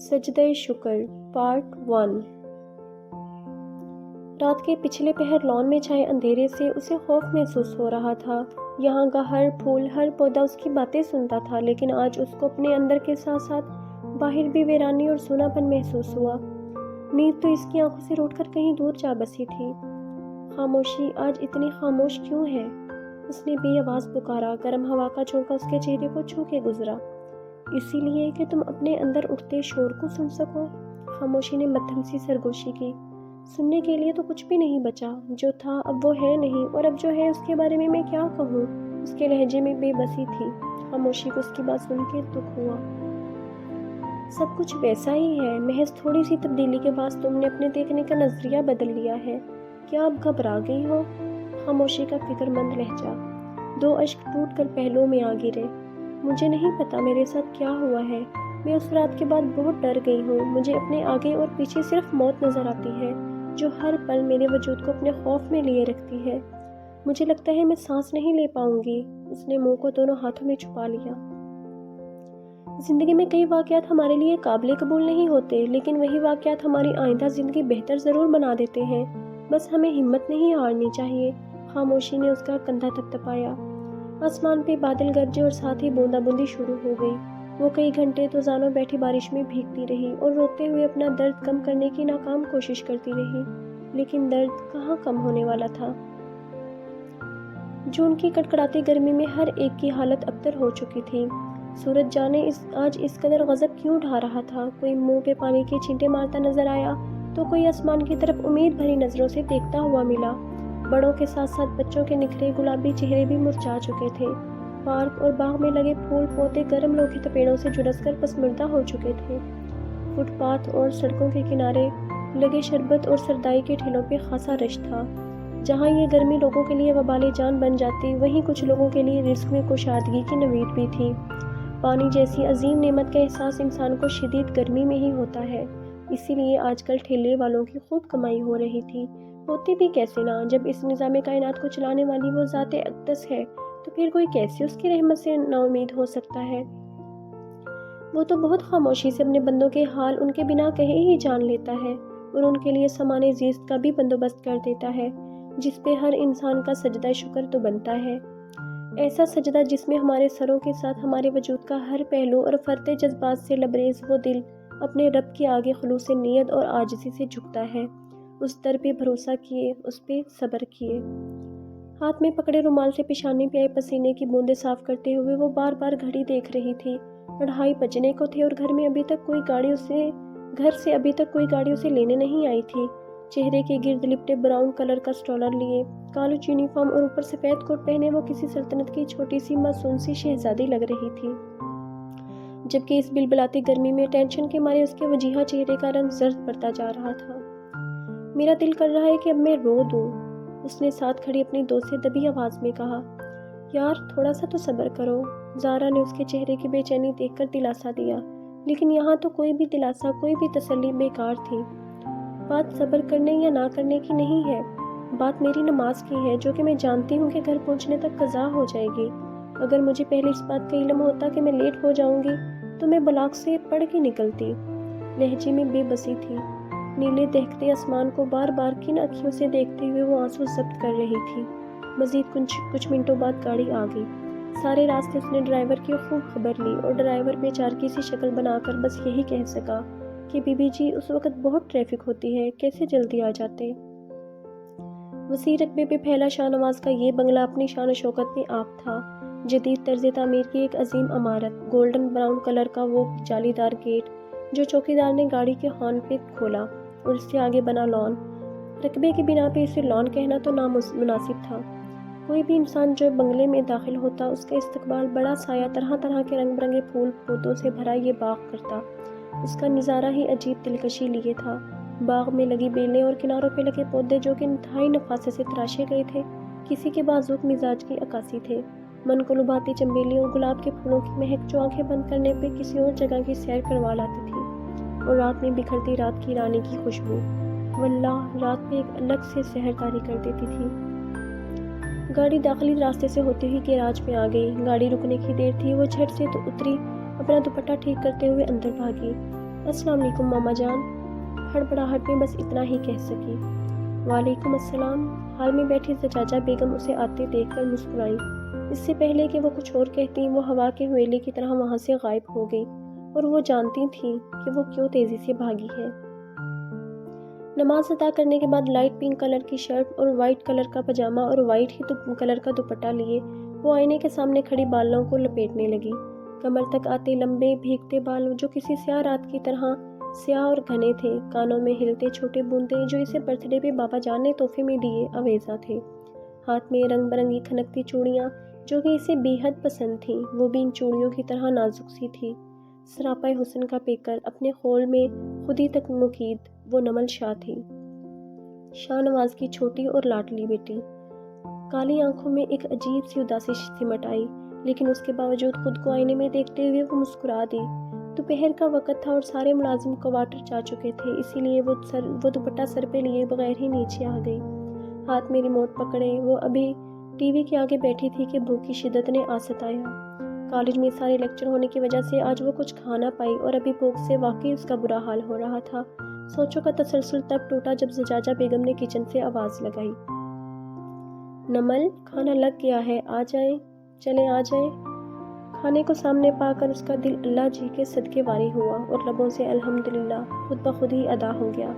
سجدہ شکر پارٹ 1۔ رات کے پچھلے پہر لان میں چھائے اندھیرے سے اسے خوف محسوس ہو رہا تھا۔ یہاں کا ہر پھول ہر پودا اس کی باتیں سنتا تھا، لیکن آج اس کو اپنے اندر کے ساتھ ساتھ باہر بھی ویرانی اور سونا پن محسوس ہوا۔ نیند تو اس کی آنکھوں سے روٹ کر کہیں دور جا بسی تھی۔ خاموشی آج اتنی خاموش کیوں ہے؟ اس نے بے آواز پکارا۔ گرم ہوا کا جھونکا اس کے چہرے کو چھو کے گزرا۔ اسی لیے کہ تم اپنے اندر اٹھتے شور کو سن سکو۔ خاموشی نے مدھم سی سرگوشی کی۔ سننے کے لیے تو کچھ بھی نہیں بچا، جو تھا اب وہ ہے نہیں، اور اب جو ہے اس کے بارے میں کیا کہوں؟ اس کے لہجے میں بے بسی تھی۔ خاموشی کو اس کی بات سن کے دکھ ہوا۔ سب کچھ ویسا ہی ہے، محض تھوڑی سی تبدیلی کے بعد تم نے اپنے دیکھنے کا نظریہ بدل لیا ہے۔ کیا اب گھبرا گئی ہو؟ خاموشی کا فکر مند لہجہ۔ دو اشک ٹوٹ کر پہلوؤں میں آ گرے۔ مجھے نہیں پتا میرے ساتھ کیا ہوا ہے۔ میں اس رات کے بعد بہت ڈر گئی ہوں۔ مجھے اپنے آگے اور پیچھے صرف موت نظر آتی ہے، جو ہر پل میرے وجود کو اپنے خوف میں لیے رکھتی ہے۔ مجھے لگتا ہے میں سانس نہیں لے پاؤں گی۔ اس نے منہ کو دونوں ہاتھوں میں چھپا لیا۔ زندگی میں کئی واقعات ہمارے لیے قابل قبول نہیں ہوتے، لیکن وہی واقعات ہماری آئندہ زندگی بہتر ضرور بنا دیتے ہیں۔ بس ہمیں ہمت نہیں ہارنی چاہیے۔ خاموشی نے اس کا کندھا تھپتھپایا۔ آسمان پہ بادل گرجے اور ساتھ ہی بوندا بوندی شروع ہو گئی۔ وہ کئی گھنٹے تو زانوں بیٹھی بارش میں بھیگتی رہی اور روتے ہوئے اپنا درد کم کرنے کی ناکام کوشش کرتی رہی، لیکن درد کہاں کم ہونے والا تھا۔ جون کی کڑکڑاتی گرمی میں ہر ایک کی حالت ابتر ہو چکی تھی۔ سورج جانے آج اس قدر غضب کیوں ڈھا رہا تھا۔ کوئی منہ پہ پانی کے چھینٹے مارتا نظر آیا تو کوئی آسمان کی طرف امید بھری نظروں سے دیکھتا ہوا ملا۔ بڑوں کے ساتھ ساتھ بچوں کے نکھرے گلابی چہرے بھی مرجھا چکے تھے۔ پارک اور باغ میں لگے پھول پودے گرم لو کے تپیڑوں سے جھلس کر پسماندہ ہو چکے تھے۔ فٹ پاتھ اور سڑکوں کے کنارے لگے شربت اور سردائی کے ٹھیلوں پہ خاصا رش تھا۔ جہاں یہ گرمی لوگوں کے لیے وبال جان بن جاتی، وہیں کچھ لوگوں کے لیے رزق میں کشادگی کی نوید بھی تھی۔ پانی جیسی عظیم نعمت کا احساس انسان کو شدید گرمی میں ہی ہوتا ہے، اسی لیے آج کل ٹھیلے والوں کی خوب کمائی ہو رہی تھی۔ ہوتی بھی کیسے نہ، جب اس نظام کائنات کو چلانے والی وہ ذات اقدس ہے تو پھر کوئی کیسے اس کی رحمت سے نا امید ہو سکتا ہے؟ وہ تو بہت خاموشی سے اپنے بندوں کے حال ان کے بنا کہے ہی جان لیتا ہے، اور ان کے لیے سامان زیست کا بھی بندوبست کر دیتا ہے، جس پہ ہر انسان کا سجدہ شکر تو بنتا ہے۔ ایسا سجدہ جس میں ہمارے سروں کے ساتھ ہمارے وجود کا ہر پہلو اور فرتے جذبات سے لبریز وہ دل اپنے رب کے آگے خلوص نیت اور عاجزی سے جھکتا ہے، اس در پہ بھروسہ کیے، اس پہ صبر کیے۔ ہاتھ میں پکڑے رومال سے پیشانی پہ آئے پسینے کی بوندیں صاف کرتے ہوئے وہ بار بار گھڑی دیکھ رہی تھی۔ 2:30 بجنے کو تھے اور گھر سے ابھی تک کوئی گاڑی اسے لینے نہیں آئی تھی۔ چہرے کے گرد لپٹے براؤن کلر کا سٹرولر لیے، کالج یونیفارم اور اوپر سفید کوٹ پہنے وہ کسی سلطنت کی چھوٹی سی معصوم سی شہزادی لگ رہی تھی، جبکہ اس بلبلاتی گرمی میں ٹینشن کے مارے اس کے وجیہہ چہرے کا رنگ زرد پڑتا جا رہا تھا۔ میرا دل کر رہا ہے کہ اب میں رو دوں، اس نے ساتھ کھڑی اپنی دوست سے دبی آواز میں کہا۔ یار تھوڑا سا تو صبر کرو، زارا نے اس کے چہرے کی بے چینی دیکھ کر دلاسا دیا، لیکن یہاں تو کوئی بھی دلاسا، کوئی بھی تسلی بیکار تھی۔ بات صبر کرنے یا نہ کرنے کی نہیں ہے، بات میری نماز کی ہے، جو کہ میں جانتی ہوں کہ گھر پہنچنے تک قضا ہو جائے گی۔ اگر مجھے پہلے اس بات کا علم ہوتا کہ میں لیٹ ہو جاؤں گی تو میں بلاک سے پڑھ کے نکلتی۔ لہجے میں بے بسی تھی۔ نیلے دہکتے آسمان کو بار بار کن اکھیوں سے دیکھتے ہوئے وہ آنسو ضبط کر رہی تھی۔ مزید کچھ منٹوں بعد گاڑی آ گئی۔ سارے راستے اس نے ڈرائیور کی خوب خبر لی، اور ڈرائیور بے چارگی سی شکل بنا کر بس یہی کہہ سکا کہ بی بی جی اس وقت بہت ٹریفک ہوتی ہے، کیسے جلدی آ جاتے۔ وسیع رقبے پہ پھیلا شاہ نواز کا یہ بنگلہ اپنی شان و شوکت میں آپ تھا۔ جدید طرز تعمیر کی ایک عظیم عمارت، گولڈن براؤن کلر کا وہ جالی دار گیٹ جو چوکیدار نے گاڑی کے ہارن پہ کھولا، اور اس سے آگے بنا لان۔ رقبے کی بنا پہ اسے لان کہنا تو نامناسب تھا۔ کوئی بھی انسان جو بنگلے میں داخل ہوتا، اس کا استقبال بڑا سایہ طرح طرح کے رنگ برنگے پھول پودوں سے بھرا یہ باغ کرتا۔ اس کا نظارہ ہی عجیب دلکشی لیے تھا۔ باغ میں لگی بیلیں اور کناروں پہ لگے پودے جو کہ انتہائی نفاست سے تراشے گئے تھے، کسی کے بازوق مزاج کی عکاسی تھے۔ من کو لبھاتی چنبیلی اور گلاب کے پھولوں کی مہک جو آنکھیں بند کرنے پہ کسی اور جگہ کی سیر کروا لاتی تھی، اور رات میں بکھرتی رات کی رانی کی خوشبو واللہ رات میں ایک الگ سے سحر طاری کر دیتی تھی۔ گاڑی داخلی راستے سے ہوتے ہوئی گیراج میں آ گئی۔ گاڑی رکنے کی دیر تھی، وہ جھٹ سے تو اتری، اپنا دوپٹہ ٹھیک کرتے ہوئے اندر بھاگی۔ السلام علیکم ماما جان، ہڑبڑاہٹ میں بس اتنا ہی کہہ سکی۔ وعلیکم السلام۔ حال میں بیٹھی زجاجہ بیگم اسے آتے دیکھ کر مسکرائیں۔ اس سے پہلے کہ وہ کچھ اور کہتی وہ ہوا کے ہویلے کی طرح وہاں سے غائب ہو گئی، اور وہ جانتی تھیں کہ وہ کیوں تیزی سے بھاگی ہے۔ نماز ادا کرنے کے بعد لائٹ پنک کلر کی شرٹ اور وائٹ کلر کا پاجامہ اور وائٹ ہی کلر کا دوپٹہ لیے وہ آئینے کے سامنے کھڑی بالوں کو لپیٹنے لگی۔ کمر تک آتے لمبے بھیگتے بال جو کسی سیاہ رات کی طرح سیاہ اور گھنے تھے، کانوں میں ہلتے چھوٹے بوندے جو اسے برتھ ڈے پہ بابا جان نے تحفے میں دیے اویزہ تھے۔ ہاتھ میں رنگ برنگی کھنکتی چوڑیاں جو کہ اسے بے حد پسند تھیں، وہ بھی ان چوڑیوں کی طرح نازک سی تھی۔ سراپا حسن کا پیکر اپنے خول میں خودی تک مقید وہ نمل شاہ تھی، شاہ نواز کی چھوٹی اور لاڈلی بیٹی۔ کالی آنکھوں میں ایک عجیب سی اداسی سمٹ آئی، لیکن اس کے باوجود خود کو آئینے میں دیکھتے ہوئے وہ مسکرا دی۔ دوپہر کا وقت تھا اور سارے ملازم کوارٹر جا چکے تھے، اسی لیے وہ دوپٹہ سر پہ لیے بغیر ہی نیچے آ گئی۔ ہاتھ میں ریموٹ پکڑے وہ ابھی ٹی وی کے آگے بیٹھی تھی کہ بھوک کی شدت نے آ ستایا۔ کالج میں سارے لیکچر ہونے کی وجہ سے آج وہ کچھ کھا نہ پائی اور ابھی بھوک سے واقعی اس کا برا حال ہو رہا تھا۔ سوچوں کا تسلسل تب ٹوٹا جب زجاجہ بیگم نے کچن سے آواز لگائی، نمل کھانا لگ گیا ہے، آ جائیں، چلیں آ جائیں۔ کھانے کو سامنے پا کر اس کا دل اللہ جی کے صدقے واری ہوا اور لبوں سے الحمدللہ خود بخود ہی ادا ہو گیا۔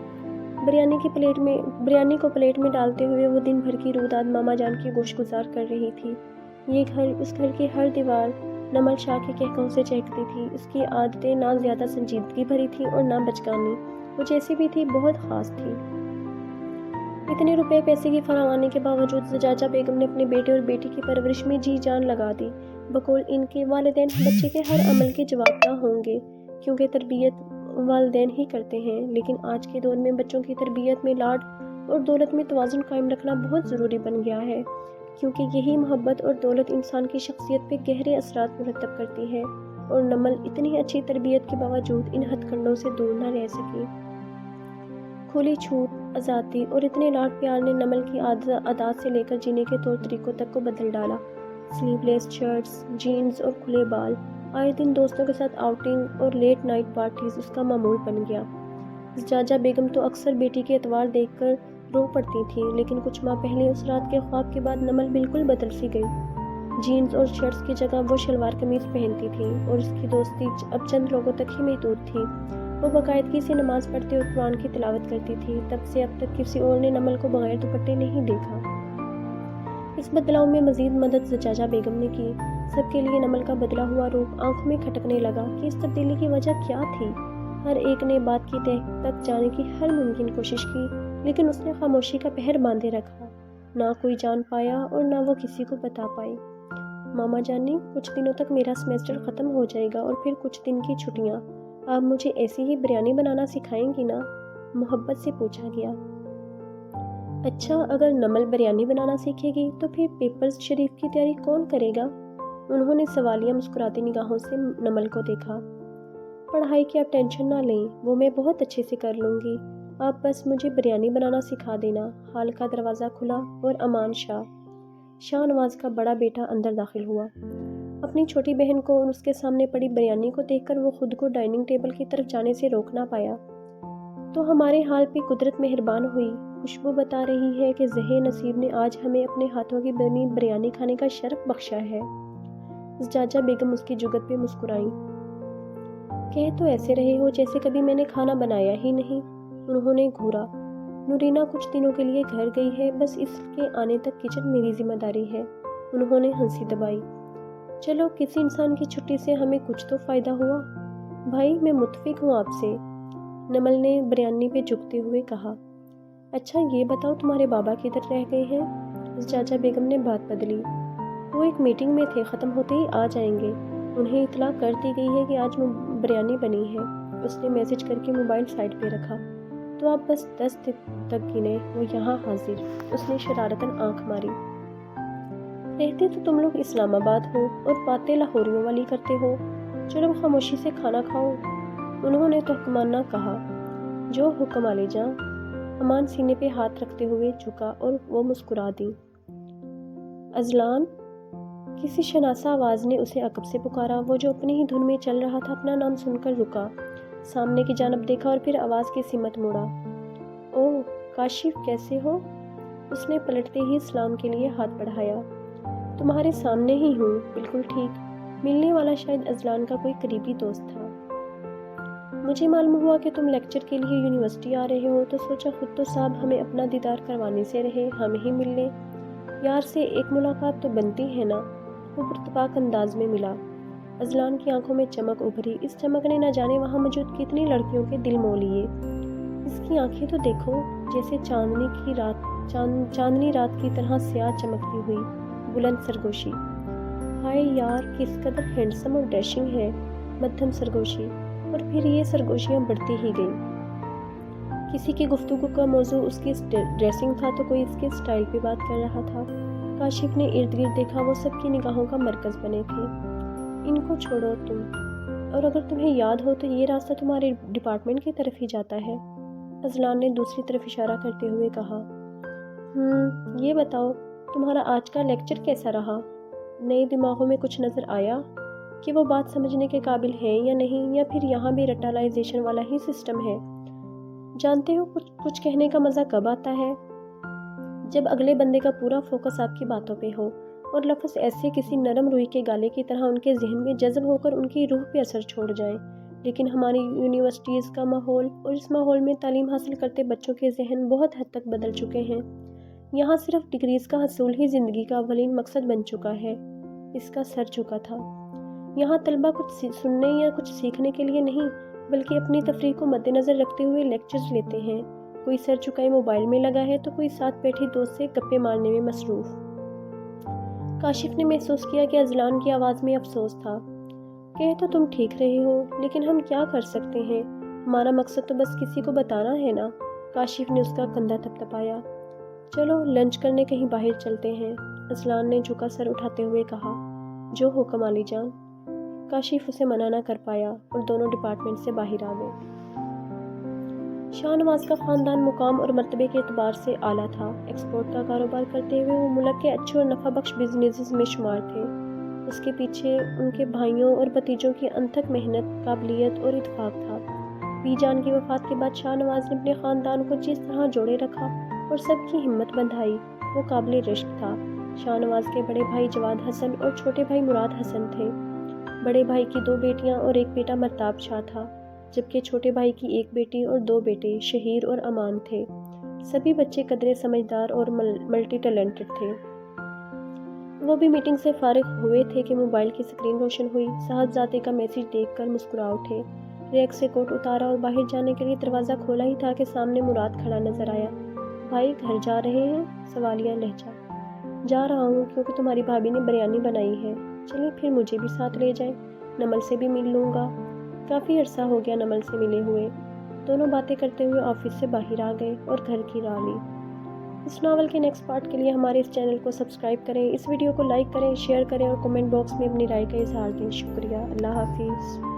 بریانی کو پلیٹ میں ڈالتے ہوئے وہ دن بھر کی روداد ماما جان کی گوش گزار کر رہی تھی۔ یہ گھر، اس گھر کی ہر دیوار نمل شاہ کے قہقہوں سے چہکتی تھی۔ اس کی عادتیں نہ زیادہ سنجیدگی بھری تھی اور نہ بچگانی، وہ جیسی بھی تھی بہت خاص تھی۔ اتنے روپے پیسے کی فراوانی کے باوجود زجاجہ بیگم نے اپنے بیٹے اور بیٹی کی پرورش میں جی جان لگا دی۔ بقول ان کے والدین بچے کے ہر عمل کے جوابدہ ہوں گے، کیونکہ تربیت والدین ہی کرتے ہیں، لیکن آج کے دور میں بچوں کی تربیت میں لاڈ اور دولت میں توازن قائم رکھنا بہت ضروری بن گیا ہے، کیونکہ یہی محبت اور دولت انسان کی شخصیت پہ گہرے اثرات مرتب کرتی ہے، اور نمل اتنی اچھی تربیت کے باوجود ان ہتھ کنڈوں سے دور نہ رہ سکی۔ کھلی چھوٹ، آزادی اور اتنے لاڈ پیار نے نمل کی عادات سے لے کر جینے کے طور طریقوں تک کو بدل ڈالا۔ سلیو لیس شرٹس، جینز اور کھلے بال، آئے دن دوستوں کے ساتھ آؤٹنگ اور لیٹ نائٹ پارٹیز اس کا معمول بن گیا۔ زجاجہ بیگم تو اکثر بیٹی کے اتوار دیکھ کر رو پڑتی تھی، لیکن کچھ ماہ پہلے اس رات کے خواب کے بعد نمل بالکل بدل سی گئی۔ جینز اور شرٹس کی جگہ وہ شلوار قمیض پہنتی تھی، اور اس کی دوستی اب چند لوگوں تک ہی محدود تھی۔ وہ باقاعدگی سے نماز پڑھتی اور قرآن کی تلاوت کرتی تھی۔ تب سے اب تک کسی اور نے نمل کو بغیر دوپٹے نہیں دیکھا۔ اس بدلاؤ میں مزید مدد زجاجہ بیگم نے کی۔ سب کے لیے نمل کا بدلا ہوا روپ آنکھوں میں کھٹکنے لگا کہ اس تبدیلی کی وجہ کیا تھی۔ ہر ایک نے بات کی تہ تک جانے کی ہر ممکن کوشش کی، لیکن اس نے خاموشی کا پہر باندھے رکھا۔ نہ کوئی جان پایا اور نہ وہ کسی کو بتا پائی۔ ماما جانی، کچھ دنوں تک میرا سیمسٹر ختم ہو جائے گا اور پھر کچھ دن کی چھٹیاں، آپ مجھے ایسی ہی بریانی بنانا سکھائیں گی نا؟ محبت سے پوچھا گیا۔ اچھا، اگر نمل بریانی بنانا سیکھے گی تو پھر پیپرز شریف کی تیاری کون کرے گا؟ انہوں نے سوالیہ مسکراتی نگاہوں سے نمل کو دیکھا۔ پڑھائی کی آپ ٹینشن نہ لیں، وہ میں بہت اچھے سے کر لوں گی، آپ بس مجھے بریانی بنانا سکھا دینا۔ ہال کا دروازہ کھلا اور امان شاہ نواز کا بڑا بیٹا اندر داخل ہوا۔ اپنی چھوٹی بہن کو اور اس کے سامنے پڑی بریانی کو دیکھ کر وہ خود کو ڈائننگ ٹیبل کی طرف جانے سے روک نہ پایا۔ تو ہمارے حال پہ قدرت مہربان ہوئی، خوشبو بتا رہی ہے کہ زہے نصیب نے آج ہمیں اپنے ہاتھوں کی بنی بریانی کھانے کا شرف بخشا ہے۔ زجاجہ بیگم اس کی جگت پہ مسکرائیں۔ کہہ تو ایسے رہے ہو جیسے کبھی میں نے کھانا بنایا ہی نہیں۔ انہوں نے گھورا۔ نورینا کچھ دنوں کے لیے گھر گئی ہے، بس اس کے آنے تک کچن میری ذمہ داری ہے۔ انہوں نے ہنسی دبائی۔ چلو، کسی انسان کی چھٹی سے ہمیں کچھ تو فائدہ ہوا۔ بھائی، میں متفق ہوں آپ سے، نمل نے بریانی پہ جھکتے ہوئے کہا۔ اچھا یہ بتاؤ تمہارے بابا کدھر رہ گئے ہیں؟ زجاجہ بیگم نے بات بدلی۔ وہ ایک میٹنگ میں تھے، ختم ہوتے ہی آ جائیں گے۔ انہیں اطلاع کر دی گئی ہے کہ آج بریانی بنی ہے۔ اس نے میسج کر کے موبائل سائڈ پہ رکھا۔ تو آپ بس 10 دن تک گنے، وہ یہاں حاضر۔ اس نے شرارتاً آنکھ ماری۔ رہتے تو تم لوگ اسلام آباد ہو اور باتیں لاہوریوں والی کرتے ہو، چلو خاموشی سے کھانا کھاؤ، انہوں نے تحکمانہ کہا۔ جو حکم عالی جاں۔ امان سینے پہ ہاتھ رکھتے ہوئے جھکا اور وہ مسکرا دی۔ ازلان، کسی شناسا آواز نے اسے عقب سے پکارا۔ وہ جو اپنی ہی دھن میں چل رہا تھا، اپنا نام سن کر رکا۔ سامنے کی جانب دیکھا اور پھر آواز کی سمت موڑا۔ اوہ کاشف، کیسے ہو؟ اس نے پلٹتے ہی سلام کے لیے ہاتھ بڑھایا۔ تمہارے سامنے ہی ہوں، بالکل ٹھیک۔ ملنے والا شاید اذلان کا کوئی قریبی دوست تھا۔ مجھے معلوم ہوا کہ تم لیکچر کے لیے یونیورسٹی آ رہے ہو، تو سوچا خود تو صاحب ہمیں اپنا دیدار کروانے سے رہے، ہم ہی مل لیں۔ یار سے ایک ملاقات تو بنتی ہے نا۔ وہ پرتپاک انداز میں ملا۔ اذلان کی آنکھوں میں چمک ابھری۔ اس چمک نے نہ جانے وہاں موجود کتنی لڑکیوں کے دل مو لیے۔ اس کی آنکھیں تو دیکھو، جیسے چاندنی رات کی طرح سیاہ چمکتی ہوئی، بلند سرگوشی۔ ہائے یار، کس قدر ہینڈسم اور ڈیشنگ ہے۔ مدھم سرگوشی، اور پھر یہ سرگوشیاں بڑھتی ہی گئیں۔ کسی کی گفتگو کا موضوع اس کی ڈریسنگ تھا تو کوئی اس کے سٹائل پہ بات کر رہا تھا۔ کاشف نے ارد گرد دیکھا، وہ سب کی نگاہوں کا مرکز بنے تھے۔ ان کو چھوڑو تم، اور اگر تمہیں یاد ہو تو یہ راستہ تمہارے ڈپارٹمنٹ کی طرف ہی جاتا ہے۔ اذلان نے دوسری طرف اشارہ کرتے ہوئے کہا۔ یہ بتاؤ، تمہارا آج کا لیکچر کیسا رہا؟ نئے دماغوں میں کچھ نظر آیا کہ وہ بات سمجھنے کے قابل ہیں یا نہیں، یا پھر یہاں بھی رٹالائزیشن والا ہی سسٹم ہے؟ جانتے ہو کچھ کہنے کا مزہ کب آتا ہے؟ جب اگلے بندے کا پورا فوکس آپ کی باتوں پہ ہو، اور لفظ ایسے کسی نرم روئی کے گالے کی طرح ان کے ذہن میں جذب ہو کر ان کی روح پہ اثر چھوڑ جائیں۔ لیکن ہماری یونیورسٹیز کا ماحول اور اس ماحول میں تعلیم حاصل کرتے بچوں کے ذہن بہت حد تک بدل چکے ہیں۔ یہاں صرف ڈگریز کا حصول ہی زندگی کا اولین مقصد بن چکا ہے۔ اس کا سر جھکا تھا۔ یہاں طلبہ کچھ سننے یا کچھ سیکھنے کے لیے نہیں، بلکہ اپنی تفریح کو مد نظر رکھتے ہوئے لیکچرز لیتے ہیں۔ کوئی سر چکائے موبائل میں لگا ہے تو کوئی ساتھ بیٹھی دوست سے گپے مارنے میں مصروف۔ کاشف نے محسوس کیا کہ اذلان کی آواز میں افسوس تھا۔ کہہ تو تم ٹھیک رہے ہو، لیکن ہم کیا کر سکتے ہیں؟ ہمارا مقصد تو بس کسی کو بتانا ہے نا۔ کاشف نے اس کا کندھا تھپتھپایا۔ چلو لنچ کرنے کہیں باہر چلتے ہیں، اذلان نے جھکا سر اٹھاتے ہوئے کہا۔ جو حکم عالی جان۔ کاشف اسے منع نہ کر پایا اور دونوں ڈپارٹمنٹ سے باہر آ گئے۔ شاہ نواز کا خاندان مقام اور مرتبے کے اعتبار سے اعلیٰ تھا۔ ایکسپورٹ کا کاروبار کرتے ہوئے وہ ملک کے اچھے اور نفع بخش بزنسز میں شمار تھے۔ اس کے پیچھے ان کے بھائیوں اور بھتیجوں کی انتھک محنت، قابلیت اور اتفاق تھا۔ بی جان کی وفات کے بعد شاہ نواز نے اپنے خاندان کو جس طرح جوڑے رکھا اور سب کی ہمت بندھائی، وہ قابل رشک تھا۔ شاہ نواز کے بڑے بھائی جواد حسن اور چھوٹے بھائی مراد حسن تھے۔ بڑے بھائی کی 2 بیٹیاں اور ایک بیٹا مرتاب شاہ تھا، جبکہ چھوٹے بھائی کی 1 بیٹی اور 2 بیٹے شہیر اور امان تھے۔ سبھی بچے قدرے سمجھدار اور ملٹی ٹیلنٹڈ تھے۔ وہ بھی میٹنگ سے فارغ ہوئے تھے کہ موبائل کی سکرین روشن ہوئی۔ صاحبزادے کا میسج دیکھ کر مسکرا اٹھے۔ ریک سے کوٹ اتارا اور باہر جانے کے لیے دروازہ کھولا ہی تھا کہ سامنے مراد کھڑا نظر آیا۔ بھائی گھر جا رہے ہیں؟ سوالیہ لہجہ۔ جا رہا ہوں کیونکہ تمہاری بھابھی نے بریانی بنائی ہے۔ چلیں پھر مجھے بھی ساتھ لے جائیں، نمل سے بھی مل لوں گا۔ کافی عرصہ ہو گیا نمل سے ملے ہوئے۔ دونوں باتیں کرتے ہوئے آفس سے باہر آ گئے اور گھر کی راہ لی۔ اس ناول کے نیکسٹ پارٹ کے لیے ہمارے اس چینل کو سبسکرائب کریں، اس ویڈیو کو لائک کریں، شیئر کریں اور کمنٹ باکس میں اپنی رائے کا اظہار دیں۔ شکریہ۔ اللہ حافظ۔